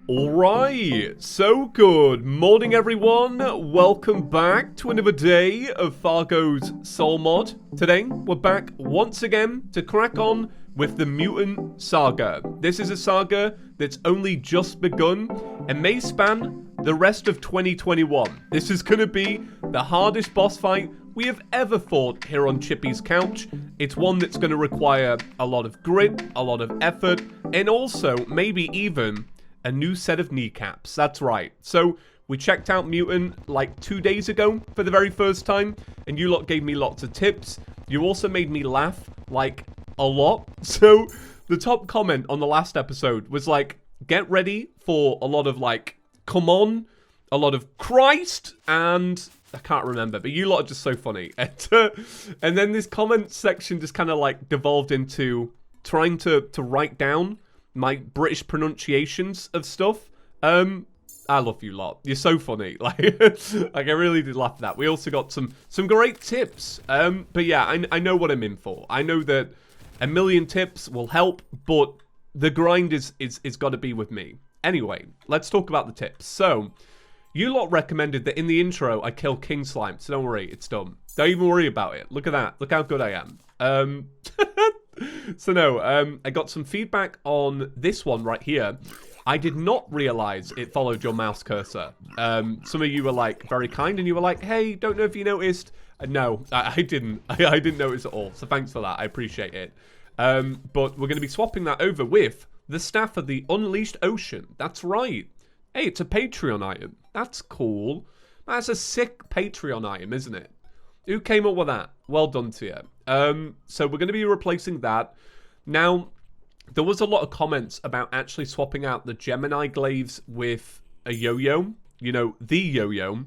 Alright, so good morning everyone, welcome back to another day of Fargo's Soul Mod. Today, we're back once again to crack on with the Mutant saga. This is a saga that's only just begun and may span the rest of 2021. This is going to be the hardest boss fight we have ever fought here on ChippysCouch. It's one that's going to require a lot of grit, a lot of effort, and also maybe even a new set of kneecaps. That's right. So we checked out Mutant like 2 days ago for the very first time, and you lot gave me lots of tips. You also made me laugh like a lot. So the top comment on the last episode was like, get ready for a lot of like, come on, a lot of Christ, and I can't remember, but you lot are just so funny. And then this comment section just kind of like devolved into trying to write down my British pronunciations of stuff. I love you lot. You're so funny. Like I really did laugh at that. We also got some great tips. But yeah, I know what I'm in for. I know that a million tips will help, but the grind is got to be with me. Anyway, let's talk about the tips. So, you lot recommended that in the intro I kill King Slime, so don't worry, it's done. Don't even worry about it. Look at that. Look how good I am. So no, I got some feedback on this one right here. I did not realize it followed your mouse cursor. Some of you were like very kind and you were like, hey, don't know if you noticed. No, I didn't. I didn't notice at all. So thanks for that. I appreciate it. But we're going to be swapping that over with the Staff of the Unleashed Ocean. That's right. Hey, it's a Patreon item. That's cool. That's a sick Patreon item, isn't it? Who came up with that? Well done to you. So we're going to be replacing that. Now, there was a lot of comments about actually swapping out the Gemini glaives with a yo-yo. You know, the yo-yo.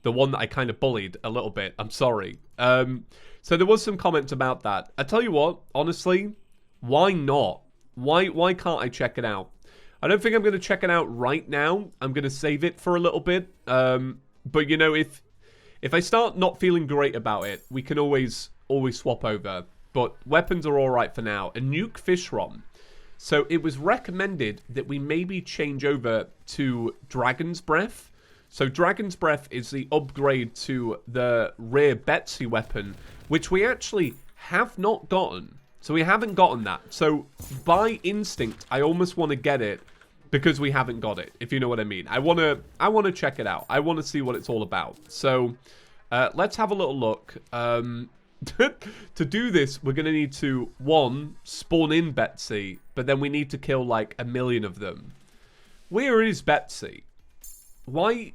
The one that I kind of bullied a little bit. I'm sorry. So there was some comments about that. I tell you what, honestly, why not? Why can't I check it out? I don't think I'm going to check it out right now. I'm going to save it for a little bit. But, you know, if I start not feeling great about it, we can always swap over. But weapons are all right for now. A nuke fish ROM. So it was recommended that we maybe change over to Dragon's Breath. So Dragon's Breath is the upgrade to the rare Betsy weapon, which we actually have not gotten. So we haven't gotten that. So by instinct, I almost want to get it because we haven't got it, if you know what I mean. I want to check it out. I want to see what it's all about. So let's have a little look. To do this, we're going to need to, one, spawn in Betsy, but then we need to kill like 1 million of them. Where is Betsy? Why?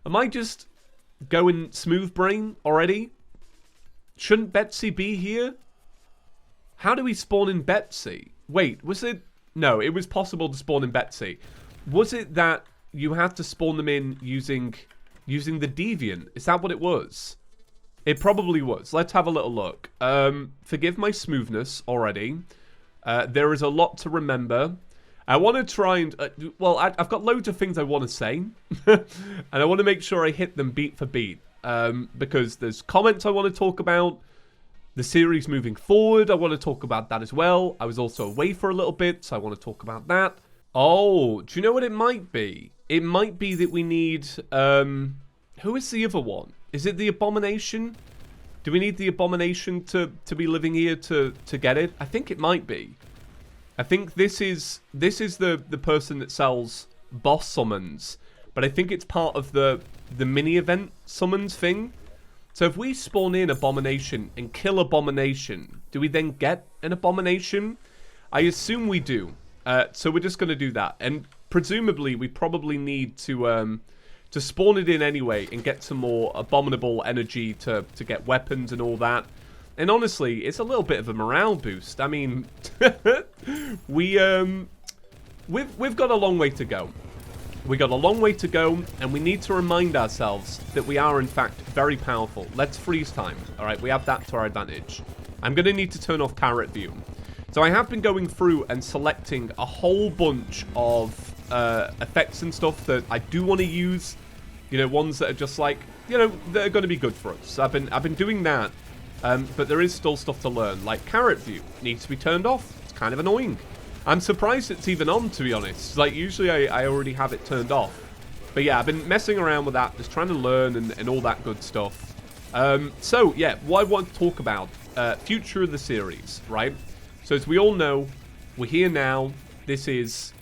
Am I just going smooth brain already? Shouldn't Betsy be here? How do we spawn in Betsy? Wait, was it? No, it was possible to spawn in Betsy. Was it that you had to spawn them in using the Deviant? Is that what it was? It probably was. Let's have a little look. Forgive my smoothness already. There is a lot to remember. I want to try and... well, I've got loads of things I want to say. And I want to make sure I hit them beat for beat. Because there's comments I want to talk about. The series moving forward, I want to talk about that as well. I was also away for a little bit, so I want to talk about that. Oh, do you know what it might be? It might be that we need... who is the other one? Is it the Abomination? Do we need the Abomination to be living here to get it? I think it might be. I think this is the person that sells boss summons. But I think it's part of the mini-event summons thing. So if we spawn in Abomination and kill Abomination, do we then get an Abomination? I assume we do. So we're just going to do that. And presumably we probably need to spawn it in anyway and get some more abominable energy to get weapons and all that. And honestly, it's a little bit of a morale boost. I mean, we've got a long way to go. We got a long way to go, and we need to remind ourselves that we are, in fact, very powerful. Let's freeze time. All right, we have that to our advantage. I'm going to need to turn off carrot view. So I have been going through and selecting a whole bunch of effects and stuff that I do want to use. You know, ones that are just like, you know, that are going to be good for us. So I've been doing that, but there is still stuff to learn. Like carrot view needs to be turned off. It's kind of annoying. I'm surprised it's even on, to be honest. Like, usually I already have it turned off. But yeah, I've been messing around with that, just trying to learn and all that good stuff. So, yeah, what I want to talk about, future of the series, right? So, as we all know, we're here now. This is,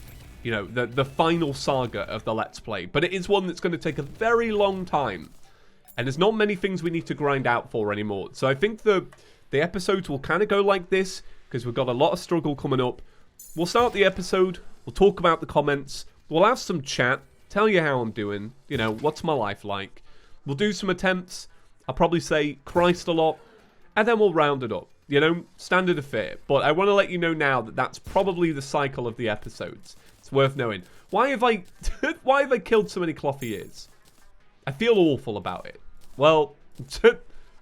you know, the final saga of the Let's Play. But it is one that's going to take a very long time. And there's not many things we need to grind out for anymore. So, I think the episodes will kind of go like this, because we've got a lot of struggle coming up. We'll start the episode, we'll talk about the comments, we'll have some chat, tell you how I'm doing, you know, what's my life like. We'll do some attempts, I'll probably say Christ a lot, and then we'll round it up. You know, standard affair. But I want to let you know now that that's probably the cycle of the episodes. It's worth knowing. Why have I killed so many clothy ears? I feel awful about it. Well,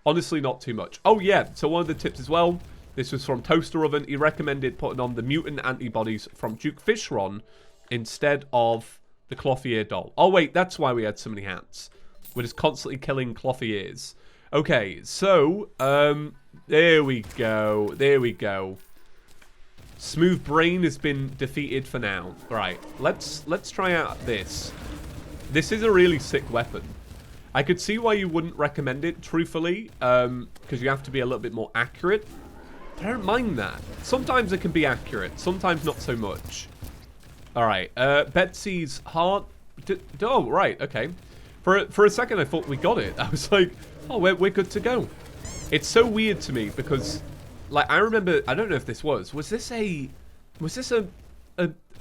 honestly not too much. Oh yeah, so one of the tips as well. This was from Toaster Oven. He recommended putting on the mutant antibodies from Duke Fishron instead of the clothy ear doll. Oh wait, that's why we had so many hats. We're just constantly killing clothy ears. Okay, so, there we go. There we go. Smooth Brain has been defeated for now. Right, let's try out this. This is a really sick weapon. I could see why you wouldn't recommend it, truthfully, because you have to be a little bit more accurate. I don't mind that. Sometimes it can be accurate, sometimes not so much. Alright, Betsy's heart. Oh, right, okay. For a second I thought we got it. I was like, oh, we're good to go. It's so weird to me because, like, I remember, I don't know if this was this a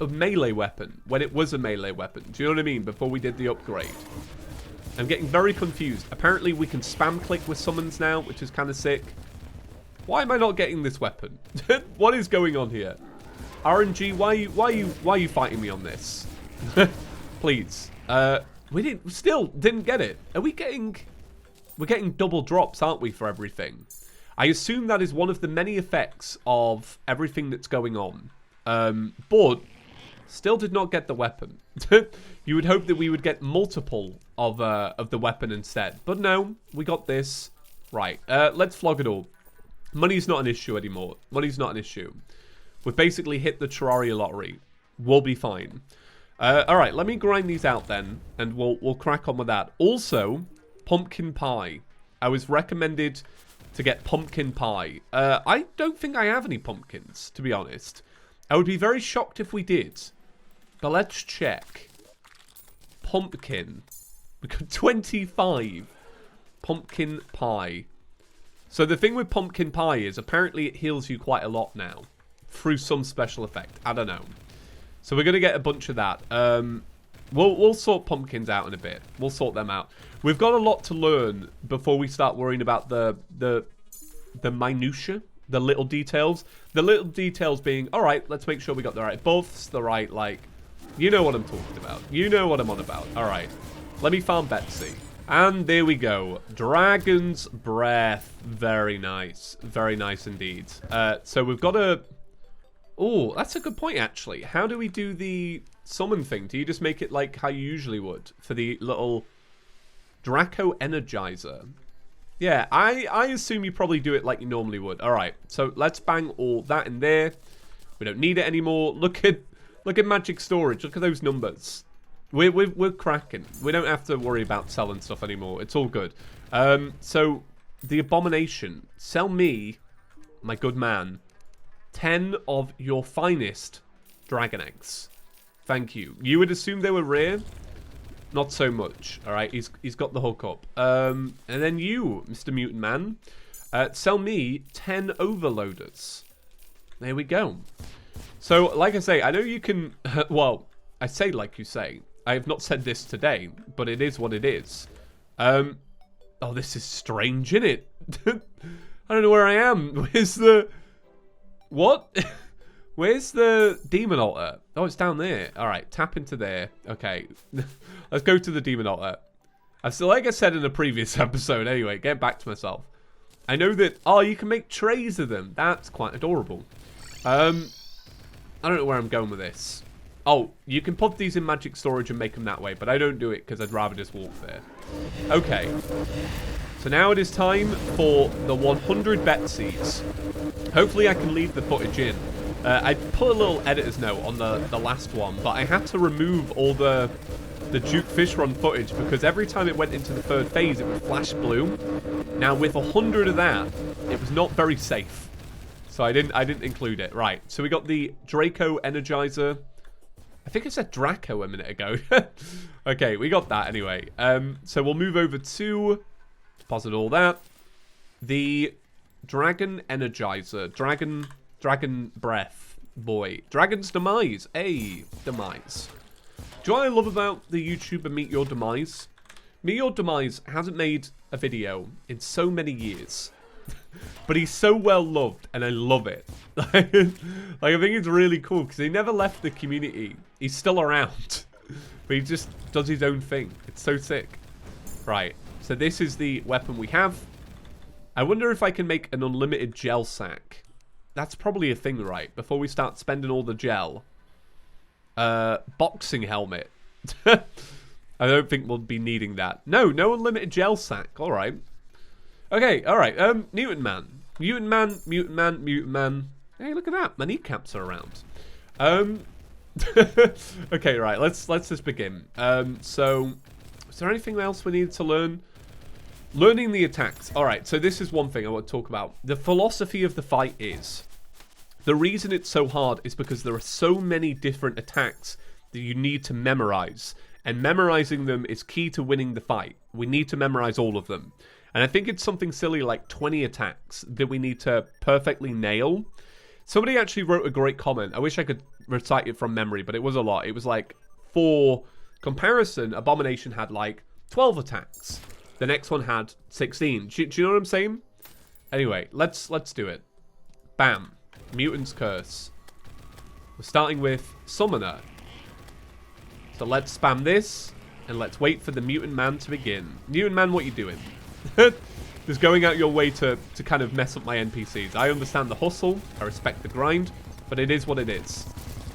melee weapon when it was a melee weapon? Do you know what I mean? Before we did the upgrade. I'm getting very confused. Apparently we can spam click with summons now, which is kind of sick. Why am I not getting this weapon? What is going on here? RNG, why are you fighting me on this? Please. We still didn't get it. We're getting double drops, aren't we, for everything? I assume that is one of the many effects of everything that's going on. But still did not get the weapon. You would hope that we would get multiple of the weapon instead. But no, we got this. Right, let's flog it all. Money's not an issue anymore. Money's not an issue. We've basically hit the Terraria lottery. We'll be fine. Alright, let me grind these out then, and we'll crack on with that. Also, pumpkin pie. I was recommended to get pumpkin pie. I don't think I have any pumpkins, to be honest. I would be very shocked if we did. But let's check. Pumpkin. We got 25. Pumpkin pie. So the thing with pumpkin pie is apparently it heals you quite a lot now. Through some special effect. I don't know. So we're going to get a bunch of that. We'll sort pumpkins out in a bit. We'll sort them out. We've got a lot to learn before we start worrying about the minutia, the little details. The little details being, all right, let's make sure we got the right buffs, the right, like, you know what I'm talking about. You know what I'm on about. All right, let me farm Betsy. And there we go. Dragon's Breath. Very nice. Very nice indeed. So we've got a... Oh, that's a good point, actually. How do we do the summon thing? Do you just make it like how you usually would for the little Draco Energizer? Yeah, I assume you probably do it like you normally would. All right, so let's bang all that in there. We don't need it anymore. Look at magic storage. Look at those numbers. We're cracking. We don't have to worry about selling stuff anymore. It's all good. So the Abomination. Sell me, my good man, 10 of your finest dragon eggs. Thank you. You would assume they were rare? Not so much. All right, he's got the hook up. And then you, Mr. Mutant Man, sell me 10 overloaders. There we go. So, like I say, I know you can... well, I say like you say. I have not said this today, but it is what it is. Oh, this is strange, isn't it? I don't know where I am. Where's the... What? Where's the demon altar? Oh, it's down there. All right, tap into there. Okay, let's go to the demon altar. Like I said in a previous episode, anyway, get back to myself. I know that... Oh, you can make trays of them. That's quite adorable. I don't know where I'm going with this. Oh, you can put these in magic storage and make them that way, but I don't do it because I'd rather just walk there. Okay. So now it is time for the 100 Betsy's. Hopefully I can leave the footage in. I put a little editor's note on the last one, but I had to remove all the Duke Fish Run footage because every time it went into the third phase, it would flash blue. Now, with 100 of that, it was not very safe. So I didn't include it. Right, so we got the Draco Energizer. I think I said Draco a minute ago. Okay, we got that anyway. So we'll move over to, deposit all that. The Dragon Energizer. Dragon Breath. Boy. Dragon's Demise. Hey, Demise. Do you know what I love about the YouTuber Meet Your Demise? Meet Your Demise hasn't made a video in so many years. But he's so well loved, and I love it. Like, I think it's really cool, because he never left the community. He's still around. But he just does his own thing. It's so sick. Right, so this is the weapon we have. I wonder if I can make an unlimited gel sack. That's probably a thing, right? Before we start spending all the gel. Boxing helmet. I don't think we'll be needing that. No unlimited gel sack. All right. Okay, all right. Mutant Man. Mutant Man, Mutant Man, Mutant Man. Hey, look at that. My kneecaps are around. Okay, right. Let's just begin. So, is there anything else we need to learn? Learning the attacks. All right, so this is one thing I want to talk about. The philosophy of the fight is, the reason it's so hard is because there are so many different attacks that you need to memorize. And memorizing them is key to winning the fight. We need to memorize all of them. And I think it's something silly like 20 attacks that we need to perfectly nail. Somebody actually wrote a great comment. I wish I could recite it from memory, but it was a lot. It was like, for comparison, Abomination had like 12 attacks. The next one had 16. Do you know what I'm saying? Anyway, let's do it. Bam. Mutant's Curse. We're starting with Summoner. So let's spam this, and let's wait for the Mutant Man to begin. Mutant Man, what you doing? Just going out your way to kind of mess up my NPCs. I understand the hustle. I respect the grind. But it is what it is.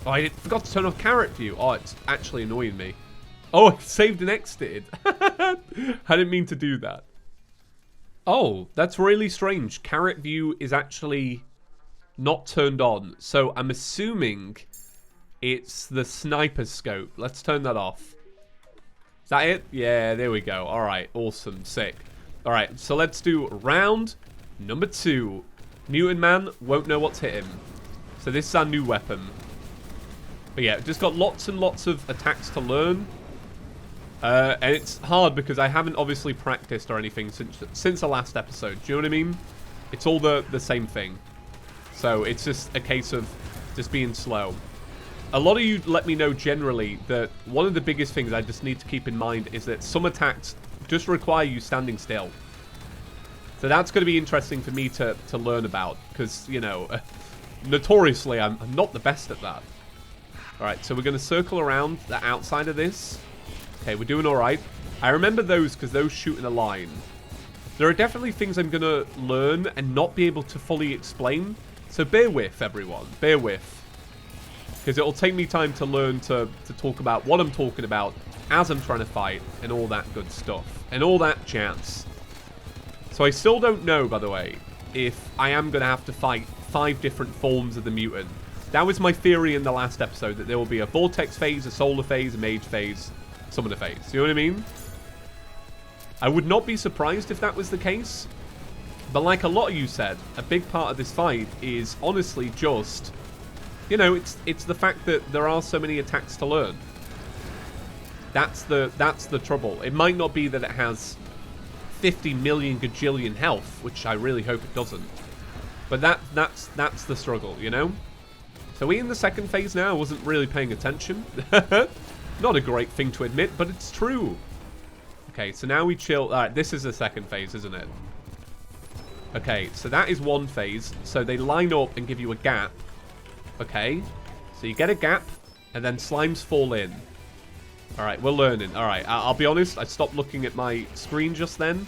Oh, I forgot to turn off carrot view. Oh, it's actually annoying me. Oh, I saved and exited. I didn't mean to do that. Oh, that's really strange. Carrot view is actually not turned on. So I'm assuming it's the sniper scope. Let's turn that off. Is that it? Yeah, there we go. All right, awesome, sick. All right, so let's do round number 2. Mutant Man won't know what to hit him. So this is our new weapon. But yeah, just got lots and lots of attacks to learn. And it's hard because I haven't obviously practiced or anything since the last episode. Do you know what I mean? It's all the same thing. So it's just a case of just being slow. A lot of you let me know generally that one of the biggest things I just need to keep in mind is that some attacks just require you standing still. So that's going to be interesting for me to learn about because, you know, notoriously I'm not the best at that. Alright, so we're going to circle around the outside of this. Okay, we're doing alright. I remember those because those shoot in a line. There are definitely things I'm going to learn and not be able to fully explain. So bear with, everyone. Bear with. Because it'll take me time to learn to talk about what I'm talking about as I'm trying to fight and all that good stuff. And all that jazz. So I still don't know, by the way, if I am going to have to fight 5 different forms of the mutant. That was my theory in the last episode, that there will be a Vortex phase, a Solar phase, a Mage phase, Summoner phase. You know what I mean? I would not be surprised if that was the case. But like a lot of you said, a big part of this fight is honestly just, you know, it's the fact that there are so many attacks to learn. That's the trouble. It might not be that it has 50 million gajillion health, which I really hope it doesn't. But that's the struggle, you know? So we in the second phase now. I wasn't really paying attention. Not a great thing to admit, but it's true. Okay, so now we chill. Alright, this is the second phase, isn't it? Okay, so that is one phase. So they line up and give you a gap. Okay, so you get a gap, and then slimes fall in. Alright, we're learning. Alright, I'll be honest, I stopped looking at my screen just then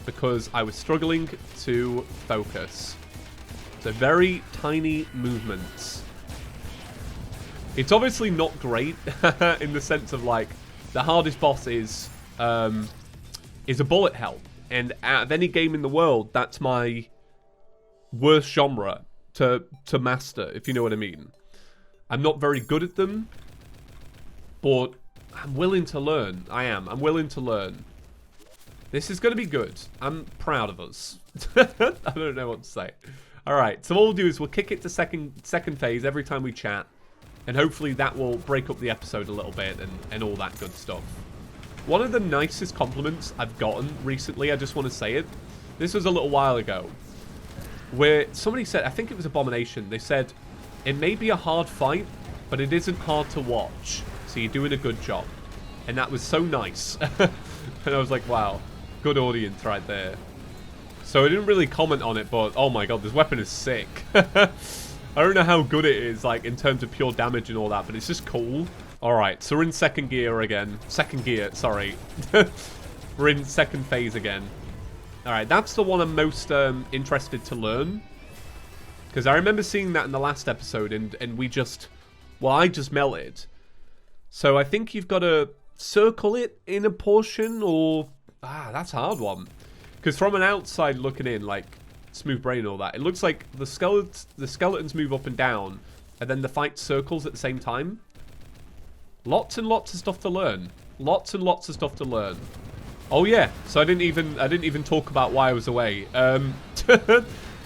because I was struggling to focus. So very tiny movements. It's obviously not great in the sense of, like, the hardest boss is a bullet hell. And out of any game in the world, that's my worst genre. to master, if you know what I mean. I'm not very good at them, but I'm willing to learn. I'm willing to learn. This is going to be good. I'm proud of us. I don't know what to say. All right, so what we'll do is we'll kick it to second phase every time we chat, and hopefully that will break up the episode a little bit and all that good stuff. One of the nicest compliments I've gotten recently, I just want to say it. This was a little while ago, where somebody said, I think it was Abomination, they said, it may be a hard fight, but it isn't hard to watch, so you're doing a good job. And that was so nice. And I was like, wow, good audience right there. So I didn't really comment on it, but oh my god, this weapon is sick. I don't know how good it is, like, in terms of pure damage and all that, but it's just cool. Alright, so we're in second gear again. Second gear, sorry. We're in second phase again. Alright, that's the one I'm most interested to learn. Because I remember seeing that in the last episode, and we just... Well, I just melted. So I think you've got to circle it in a portion, or... Ah, that's a hard one. Because from an outside looking in, like, smooth brain and all that, it looks like the skeletons move up and down, and then the fight circles at the same time. Lots and lots of stuff to learn. Lots and lots of stuff to learn. Oh yeah, so I didn't even talk about why I was away.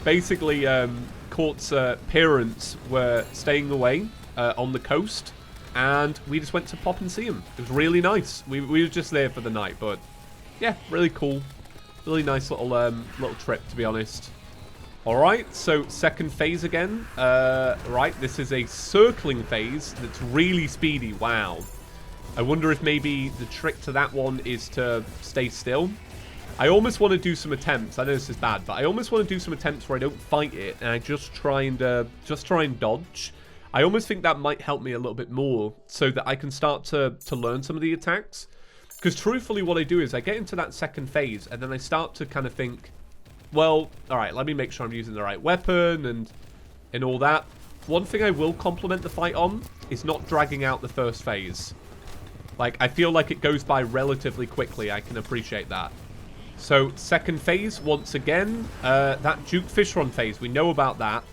Basically, Court's parents were staying away on the coast, and we just went to pop and see them. It was really nice. We were just there for the night, but yeah, really cool. Really nice little trip, to be honest. Alright, so second phase again. Right, this is a circling phase that's really speedy. Wow. I wonder if maybe the trick to that one is to stay still. I almost want to do some attempts. I know this is bad, but I almost want to do some attempts where I don't fight it and I just try and dodge. I almost think that might help me a little bit more so that I can start to learn some of the attacks. Because truthfully what I do is I get into that second phase and then I start to kind of think, well, alright, let me make sure I'm using the right weapon and all that. One thing I will compliment the fight on is not dragging out the first phase. Like, I feel like it goes by relatively quickly. I can appreciate that. So, second phase, once again, that Duke Fish Run phase, we know about that.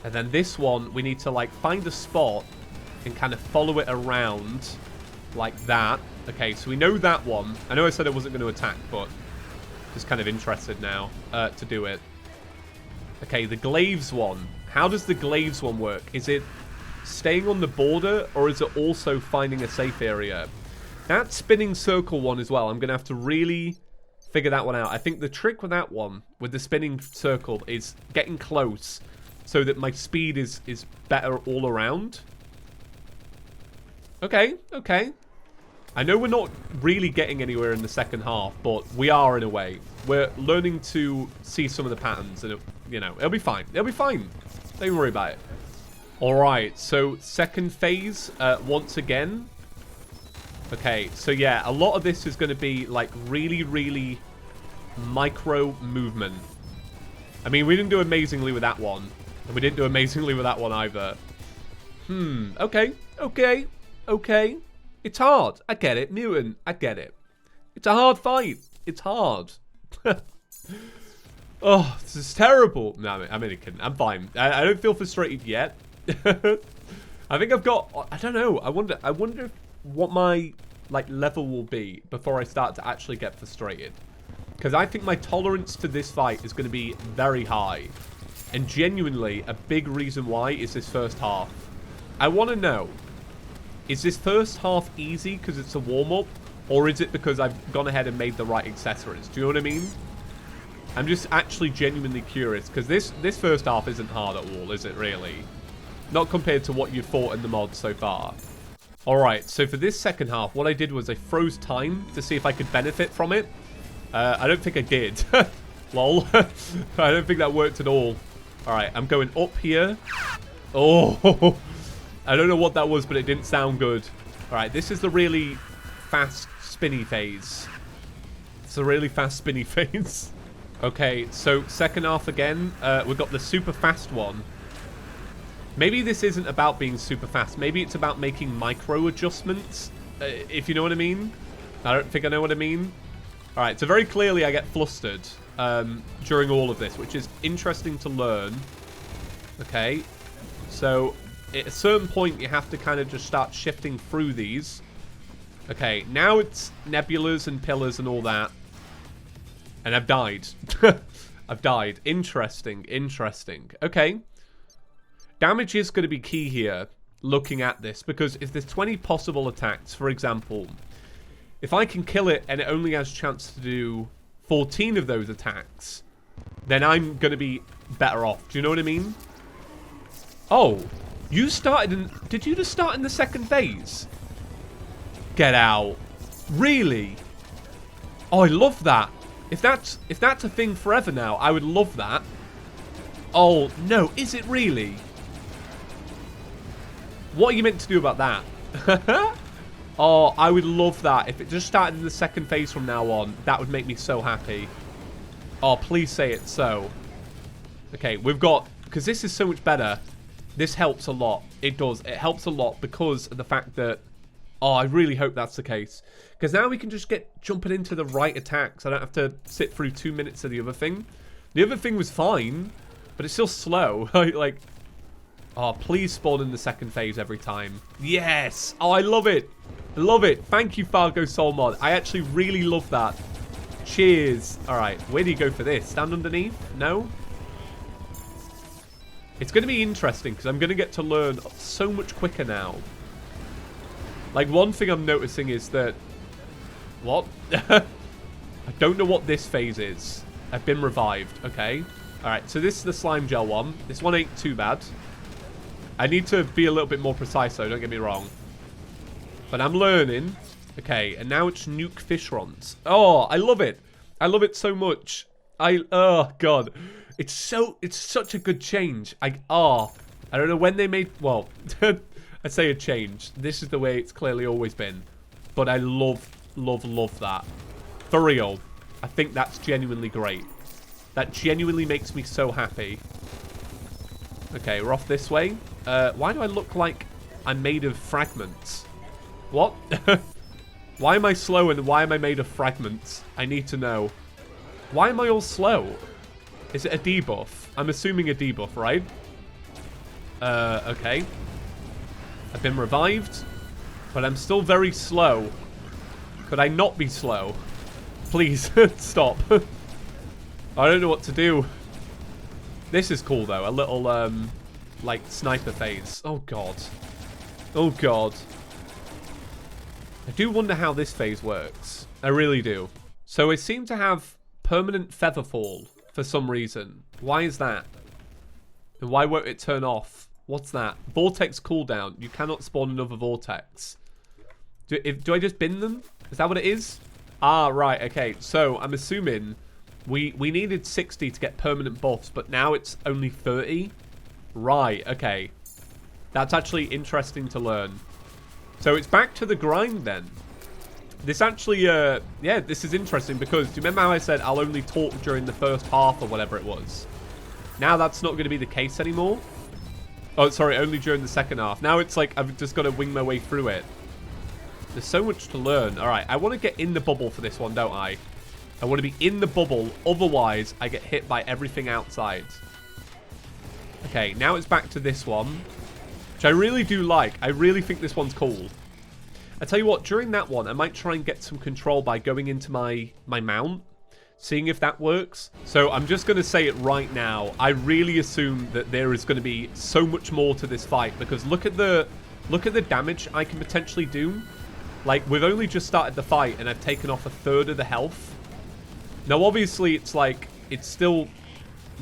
And then this one, we need to, like, find a spot and kind of follow it around like that. Okay, so we know that one. I know I said I wasn't going to attack, but just kind of interested now to do it. Okay, the glaives one. How does the glaives one work? Is it staying on the border, or is it also finding a safe area? That spinning circle one as well, I'm going to have to really figure that one out. I think the trick with that one, with the spinning circle, is getting close so that my speed is better all around. Okay, okay. I know we're not really getting anywhere in the second half, but we are in a way. We're learning to see some of the patterns, and you know, it'll be fine. It'll be fine. Don't even worry about it. Alright, so second phase, once again. Okay, so yeah, a lot of this is going to be like really, really micro movement. I mean, we didn't do amazingly with that one, and we didn't do amazingly with that one either. Okay, okay, okay. It's hard. I get it, Mutant. I get it. It's a hard fight. It's hard. Oh, this is terrible. No, I'm only kidding. I'm fine. I don't feel frustrated yet. I think I've got... I don't know. I wonder what my like level will be before I start to actually get frustrated. Because I think my tolerance to this fight is going to be very high. And genuinely, a big reason why is this first half. I want to know... Is this first half easy because it's a warm-up? Or is it because I've gone ahead and made the right accessories? Do you know what I mean? I'm just actually genuinely curious. Because this first half isn't hard at all, is it really? Not compared to what you've fought in the mod so far. Alright, so for this second half, what I did was I froze time to see if I could benefit from it. I don't think I did. Lol. I don't think that worked at all. Alright, I'm going up here. Oh... I don't know what that was, but it didn't sound good. Alright, this is the really fast spinny phase. It's a really fast spinny phase. Okay, so second half again. We've got the super fast one. Maybe this isn't about being super fast. Maybe it's about making micro adjustments, if you know what I mean. I don't think I know what I mean. Alright, so very clearly I get flustered during all of this, which is interesting to learn. Okay. So, at a certain point, you have to kind of just start shifting through these. Okay, now it's nebulas and pillars and all that. And I've died. I've died. Interesting, interesting. Okay. Damage is going to be key here, looking at this, because if there's 20 possible attacks, for example, if I can kill it and it only has a chance to do 14 of those attacks, then I'm going to be better off. Do you know what I mean? Oh, you started in... Did you just start in the second phase? Get out. Really? Oh, I love that. If that's a thing forever now, I would love that. Oh, no. Is it really? What are you meant to do about that? Oh, I would love that. If it just started in the second phase from now on, that would make me so happy. Oh, please say it's so. Okay, we've got... Because this is so much better. This helps a lot. It does. It helps a lot because of the fact that... Oh, I really hope that's the case. Because now we can just get jumping into the right attacks. I don't have to sit through 2 minutes of the other thing. The other thing was fine, but it's still slow. Like, oh, please spawn in the second phase every time. Yes! Oh, I love it. I love it. Thank you, Fargo Soul Mod. I actually really love that. Cheers. All right, where do you go for this? Stand underneath? No? It's going to be interesting because I'm going to get to learn so much quicker now. Like, one thing I'm noticing is that... What? I don't know what this phase is. I've been revived. Okay. Alright, so this is the slime gel one. This one ain't too bad. I need to be a little bit more precise, though. Don't get me wrong. But I'm learning. Okay, and now it's nuke fishrons. Oh, I love it. I love it so much. Oh, God. It's such a good change. I don't know when they made... Well... I say a change. This is the way it's clearly always been. But I love, love, love that. For real. I think that's genuinely great. That genuinely makes me so happy. Okay, we're off this way. Why do I look like I'm made of fragments? What? Why am I slow and why am I made of fragments? I need to know. Why am I all slow? Is it a debuff? I'm assuming a debuff, right? Okay. I've been revived, but I'm still very slow. Could I not be slow? Please, stop. I don't know what to do. This is cool, though. A little, like, sniper phase. Oh, God. Oh, God. I do wonder how this phase works. I really do. So it seemed to have permanent feather fall for some reason. Why is that? And why won't it turn off? What's that? Vortex cooldown. You cannot spawn another vortex. Do I just bin them? Is that what it is? Ah, right. Okay. So I'm assuming we needed 60 to get permanent buffs, but now it's only 30. Right. Okay. That's actually interesting to learn. So it's back to the grind then. This actually, yeah, this is interesting because do you remember how I said I'll only talk during the first half or whatever it was? Now that's not going to be the case anymore. Oh, sorry, only during the second half. Now it's like I've just got to wing my way through it. There's so much to learn. All right, I want to get in the bubble for this one, don't I? I want to be in the bubble. Otherwise, I get hit by everything outside. Okay, now it's back to this one, which I really do like. I really think this one's cool. I tell you what, during that one, I might try and get some control by going into my mount. Seeing if that works. So I'm just going to say it right now. I really assume that there is going to be so much more to this fight because look at the damage I can potentially do. Like, we've only just started the fight and I've taken off 1/3 of the health. Now, obviously, it's like, it's still,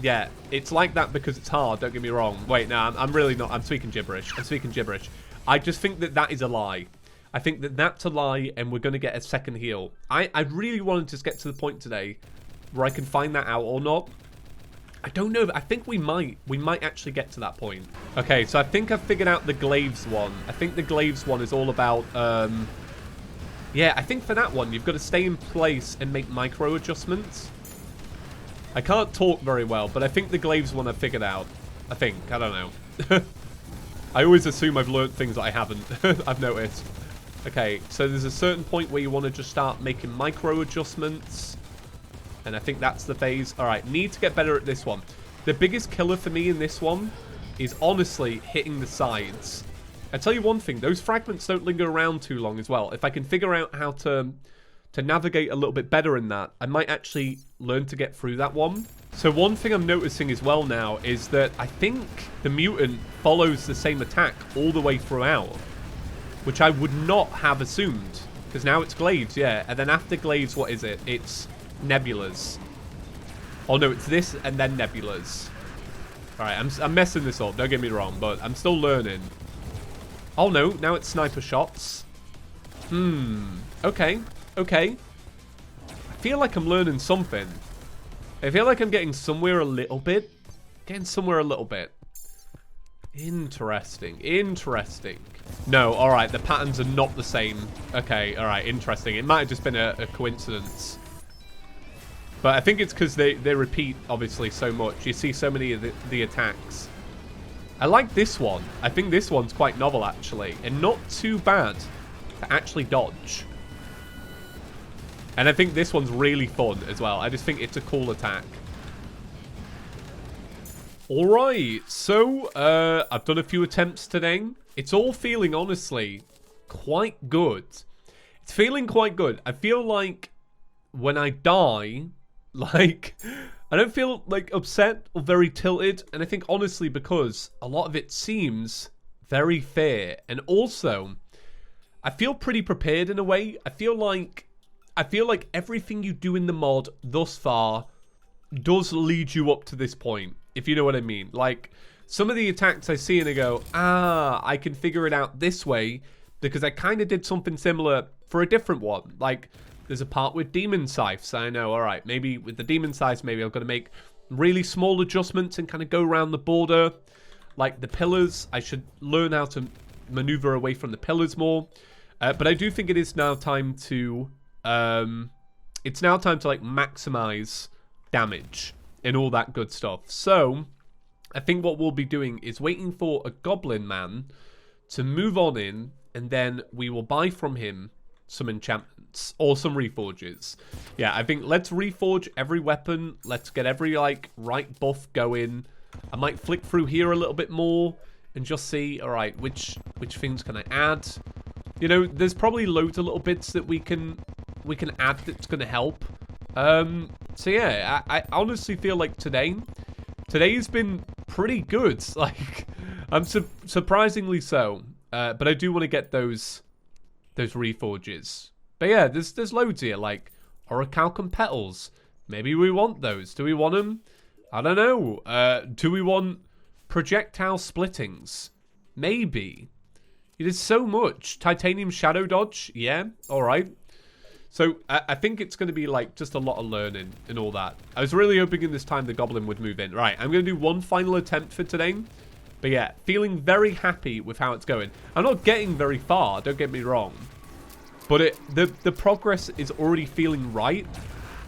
yeah, it's like that because it's hard. Don't get me wrong. Wait, no, I'm really not. I'm speaking gibberish. I'm speaking gibberish. I just think that that is a lie. I think that that's a lie, and we're going to get a second heal. I really want to just get to the point today where I can find that out or not. I don't know. I think we might. We might actually get to that point. Okay, so I think I've figured out the glaives one. I think the glaives one is all about... yeah, I think for that one, you've got to stay in place and make micro adjustments. I can't talk very well, but I think the glaives one I've figured out. I think. I don't know. I always assume I've learned things that I haven't. I've noticed. Okay, so there's a certain point where you want to just start making micro adjustments. And I think that's the phase. All right, need to get better at this one. The biggest killer for me in this one is honestly hitting the sides. I tell you one thing, those fragments don't linger around too long as well. If I can figure out how to navigate a little bit better in that, I might actually learn to get through that one. So one thing I'm noticing as well now is that I think the mutant follows the same attack all the way throughout, which I would not have assumed, because now it's glaives, yeah, and then after glaives, what is it? It's nebulas. Oh no, it's this and then nebulas. Alright, I'm messing this up, don't get me wrong, but I'm still learning. Oh no, now it's sniper shots. Okay. Okay. I feel like I'm learning something. I feel like I'm getting somewhere a little bit. Interesting. Interesting. No, alright, the patterns are not the same. Okay, alright, interesting. It might have just been a coincidence. But I think it's because they repeat, obviously, so much. You see so many of the attacks. I like this one. I think this one's quite novel, actually. And not too bad to actually dodge. And I think this one's really fun as well. I just think it's a cool attack. Alright, so I've done a few attempts today. It's all feeling, honestly, quite good. It's feeling quite good. I feel like when I die, like, I don't feel like upset or very tilted. And I think, honestly, because a lot of it seems very fair. And also, I feel pretty prepared in a way. I feel like everything you do in the mod thus far does lead you up to this point, if you know what I mean. Like, some of the attacks I see and I go, I can figure it out this way because I kind of did something similar for a different one. Like, there's a part with demon scythes. I know, all right, maybe with the demon scythes, maybe I've got to make really small adjustments and kind of go around the border. Like the pillars, I should learn how to maneuver away from the pillars more. But I do think it is now time to... it's now time to like maximize damage and all that good stuff. So I think what we'll be doing is waiting for a goblin man to move on in, and then we will buy from him some enchantments or some reforges. Yeah, I think let's reforge every weapon. Let's get every like right buff going. I might flick through here a little bit more and just see, all right, which things can I add? You know, there's probably loads of little bits that we can add that's going to help. So yeah, I honestly feel like today's been pretty good. Like, I'm surprisingly so. But I do want to get those reforges. But yeah, there's loads here, like orichalcum petals. Maybe we want those. Do we want them? I don't know. Do we want projectile splittings? Maybe. There's so much. Titanium shadow dodge. Yeah, all right. So I think it's going to be like just a lot of learning and all that. I was really hoping in this time the goblin would move in. Right, I'm going to do one final attempt for today. But yeah, feeling very happy with how it's going. I'm not getting very far, don't get me wrong. But the progress is already feeling right.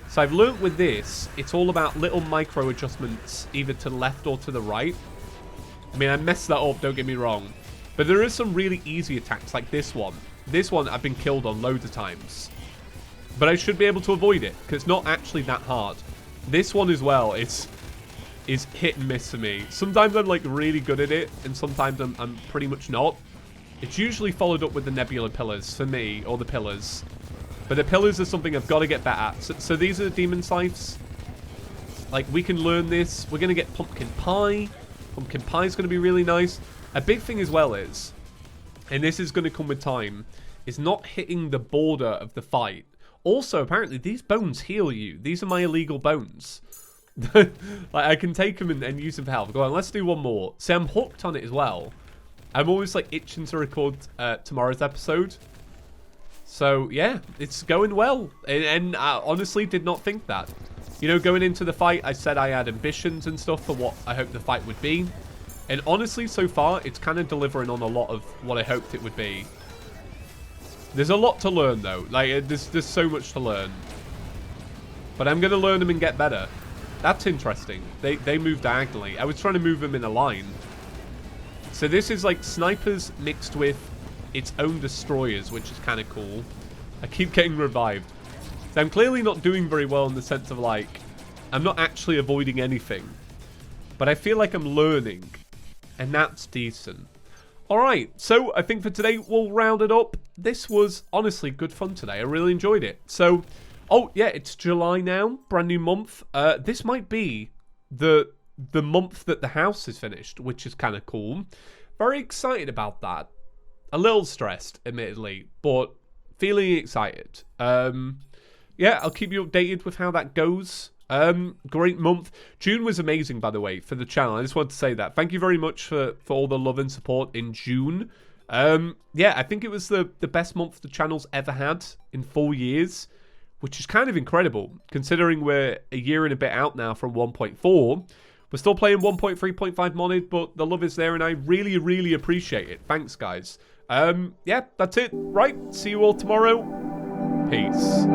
So I've learnt with this, it's all about little micro adjustments, either to the left or to the right. I mean, I messed that up, don't get me wrong. But there is some really easy attacks, like this one. This one I've been killed on loads of times. But I should be able to avoid it, because it's not actually that hard. This one as well is hit and miss for me. Sometimes I'm like really good at it, and sometimes I'm pretty much not. It's usually followed up with the nebula pillars for me, or the pillars. But the pillars are something I've got to get better at. So these are the demon scythes. Like, we can learn this. We're going to get pumpkin pie. Pumpkin pie is going to be really nice. A big thing as well is, and this is going to come with time, is not hitting the border of the fight. Also, apparently, these bones heal you. These are my illegal bones. Like, I can take them and use them for health. Go on, let's do one more. See, I'm hooked on it as well. I'm always like itching to record tomorrow's episode. So yeah, it's going well. And I honestly did not think that. You know, going into the fight, I said I had ambitions and stuff for what I hoped the fight would be. And honestly, so far, it's kind of delivering on a lot of what I hoped it would be. There's a lot to learn though. Like, there's so much to learn. But I'm going to learn them and get better. That's interesting. They move diagonally. I was trying to move them in a line. So this is like snipers mixed with its own destroyers, which is kind of cool. I keep getting revived. So I'm clearly not doing very well in the sense of like, I'm not actually avoiding anything. But I feel like I'm learning. and that's decent. Alright, so I think for today we'll round it up. This was honestly good fun today. I really enjoyed it. So, oh yeah, it's July now, brand new month. This might be the month that the house is finished, which is kind of cool. Very excited about that. A little stressed, admittedly, but feeling excited. Yeah, I'll keep you updated with how that goes. Great month. June was amazing, by the way, for the channel. I just wanted to say that. Thank you very much for all the love and support in June. Yeah, I think it was the best month the channel's ever had in 4 years, which is kind of incredible, considering we're a year and a bit out now from 1.4. We're still playing 1.3.5 modded, but the love is there, and I really, really appreciate it. Thanks, guys. Yeah, that's it. Right, see you all tomorrow. Peace.